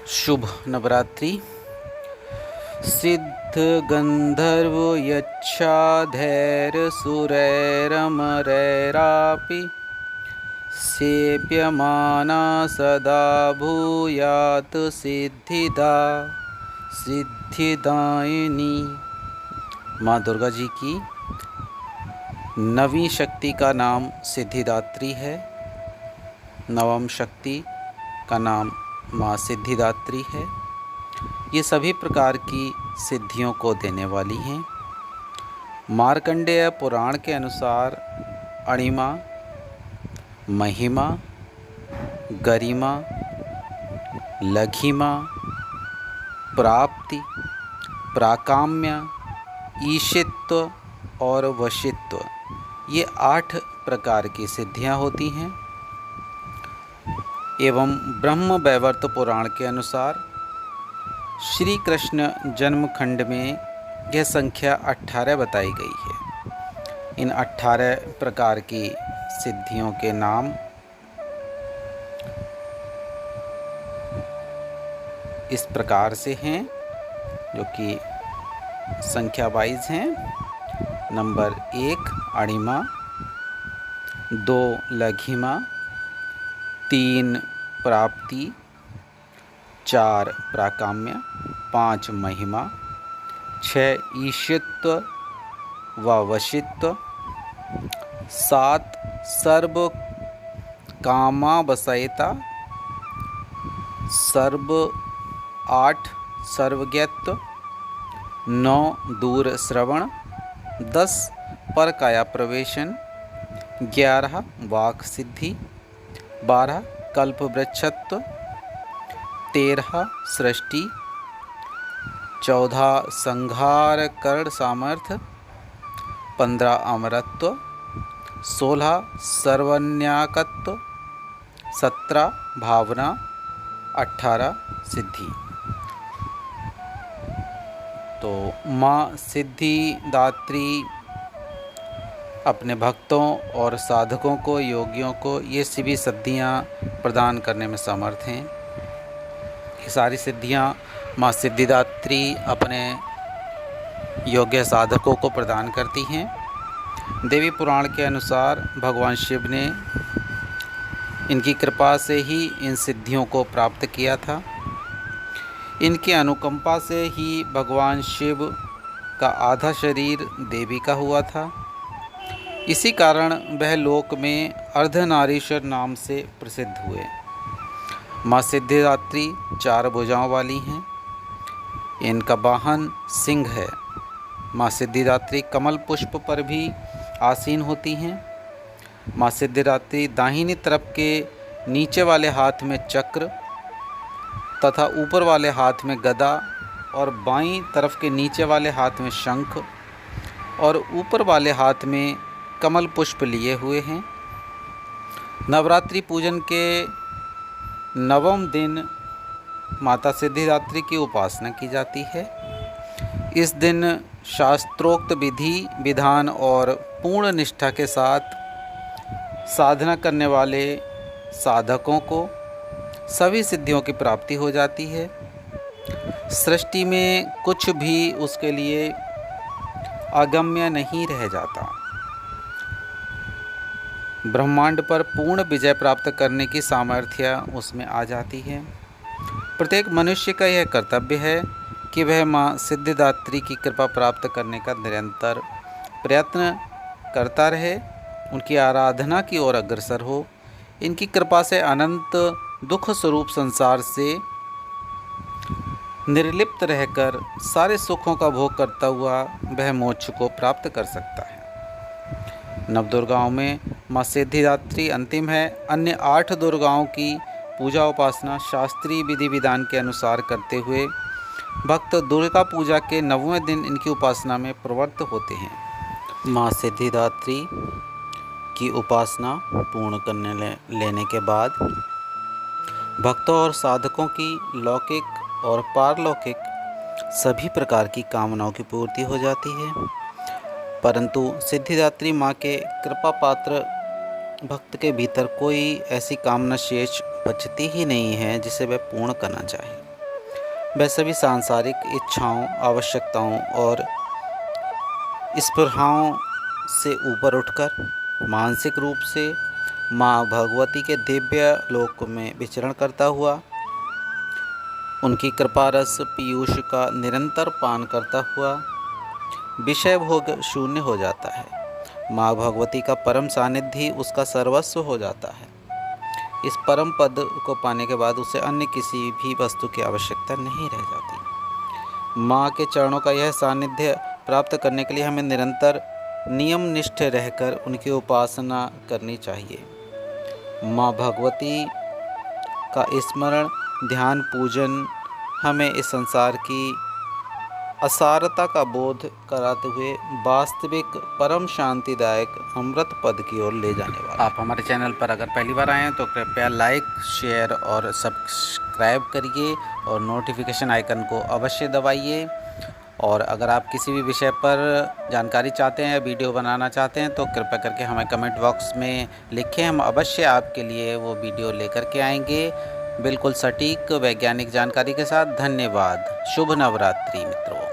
शुभ नवरात्रि। सिद्ध गंधर्व यक्षाधैर्य सुरैरमरैरापि सेव्यमाना सदा भूयात् सिद्धिदा सिद्धिदायिनी। माँ दुर्गा जी की नवीं शक्ति का नाम सिद्धिदात्री है। नवम शक्ति का नाम माँ सिद्धिदात्री है। ये सभी प्रकार की सिद्धियों को देने वाली हैं। मार्कंडेय पुराण के अनुसार अणिमा, महिमा, गरिमा, लघिमा, प्राप्ति, प्राकाम्य, ईशित्व और वशित्व, ये 8 प्रकार की सिद्धियां होती हैं। एवं ब्रह्म वैवर्त पुराण के अनुसार श्री कृष्ण जन्मखंड में यह संख्या 18 बताई गई है। इन 18 प्रकार की सिद्धियों के नाम इस प्रकार से हैं, जो कि संख्या वाइज हैं। नंबर 1 अणिमा, 2 लघिमा, 3 प्राप्ति, 4 प्राकाम्य, 5 महिमा, 6 ईशित्व व वशित्व, 7 सर्व कामावसयता, 8 सर्वज्ञत्व, 9 दूर श्रवण, 10 परकाया प्रवेशन, 11 वाक् सिद्धि, 12 कल्प वृक्षत्व, 13 सृष्टि, 14 संहार कर्ण सामर्थ्य, 15 अमरत्व, 16 सर्वन्याकत्व, 17 भावना, 18 सिद्धि। तो माँ सिद्धिदात्री अपने भक्तों और साधकों को, योगियों को ये सभी सिद्धियाँ प्रदान करने में समर्थ हैं। ये सारी सिद्धियाँ माँ सिद्धिदात्री अपने योग्य साधकों को प्रदान करती हैं। देवी पुराण के अनुसार भगवान शिव ने इनकी कृपा से ही इन सिद्धियों को प्राप्त किया था। इनकी अनुकंपा से ही भगवान शिव का आधा शरीर देवी का हुआ था। इसी कारण वह लोक में अर्धनारीश्वर नाम से प्रसिद्ध हुए। माँ सिद्धिदात्री 4 भुजाओं वाली हैं। इनका वाहन सिंह है। माँ सिद्धिदात्री कमल पुष्प पर भी आसीन होती हैं। माँ सिद्धिदात्री दाहिनी तरफ के नीचे वाले हाथ में चक्र तथा ऊपर वाले हाथ में गदा और बाईं तरफ के नीचे वाले हाथ में शंख और ऊपर वाले हाथ में कमल पुष्प लिए हुए हैं। नवरात्रि पूजन के 9वें दिन माता सिद्धिदात्री की उपासना की जाती है। इस दिन शास्त्रोक्त विधि विधान और पूर्ण निष्ठा के साथ साधना करने वाले साधकों को सभी सिद्धियों की प्राप्ति हो जाती है। सृष्टि में कुछ भी उसके लिए अगम्य नहीं रह जाता। ब्रह्मांड पर पूर्ण विजय प्राप्त करने की सामर्थ्य उसमें आ जाती है। प्रत्येक मनुष्य का यह कर्तव्य है कि वह माँ सिद्धिदात्री की कृपा प्राप्त करने का निरंतर प्रयत्न करता रहे, उनकी आराधना की ओर अग्रसर हो। इनकी कृपा से अनंत दुख स्वरूप संसार से निर्लिप्त रहकर सारे सुखों का भोग करता हुआ वह मोक्ष को प्राप्त कर सकता है। नवदुर्गाओं में माँ सिद्धिदात्री अंतिम है। अन्य 8 दुर्गाओं की पूजा उपासना शास्त्रीय विधि विधान के अनुसार करते हुए भक्त दुर्गा पूजा के 9वें दिन इनकी उपासना में प्रवृत्त होते हैं। माँ सिद्धिदात्री की उपासना पूर्ण करने लेने के बाद भक्तों और साधकों की लौकिक और पारलौकिक सभी प्रकार की कामनाओं की पूर्ति हो जाती है। परंतु सिद्धिदात्री माँ के कृपा पात्र भक्त के भीतर कोई ऐसी कामना शेष बचती ही नहीं है जिसे वह पूर्ण करना चाहे। वह सभी सांसारिक इच्छाओं, आवश्यकताओं और स्पृहाओं से ऊपर उठकर मानसिक रूप से माँ भगवती के दिव्य लोक में विचरण करता हुआ, उनकी कृपा रस पीयूष का निरंतर पान करता हुआ विषय भोग शून्य हो जाता है। माँ भगवती का परम सानिध्य उसका सर्वस्व हो जाता है। इस परम पद को पाने के बाद उसे अन्य किसी भी वस्तु की आवश्यकता नहीं रह जाती। माँ के चरणों का यह सानिध्य प्राप्त करने के लिए हमें निरंतर नियम निष्ठ रहकर उनकी उपासना करनी चाहिए। माँ भगवती का स्मरण, ध्यान, पूजन हमें इस संसार की असारता का बोध कराते हुए वास्तविक परम शांतिदायक अमृत पद की ओर ले जाने वाला। आप हमारे चैनल पर अगर पहली बार आए हैं तो कृपया लाइक, शेयर और सब्सक्राइब करिए और नोटिफिकेशन आइकन को अवश्य दबाइए। और अगर आप किसी भी विषय पर जानकारी चाहते हैं, वीडियो बनाना चाहते हैं तो कृपया करके हमें कमेंट बॉक्स में लिखें। हम अवश्य आपके लिए वो वीडियो लेकर के आएंगे, बिल्कुल सटीक वैज्ञानिक जानकारी के साथ। धन्यवाद। शुभ नवरात्रि मित्रों।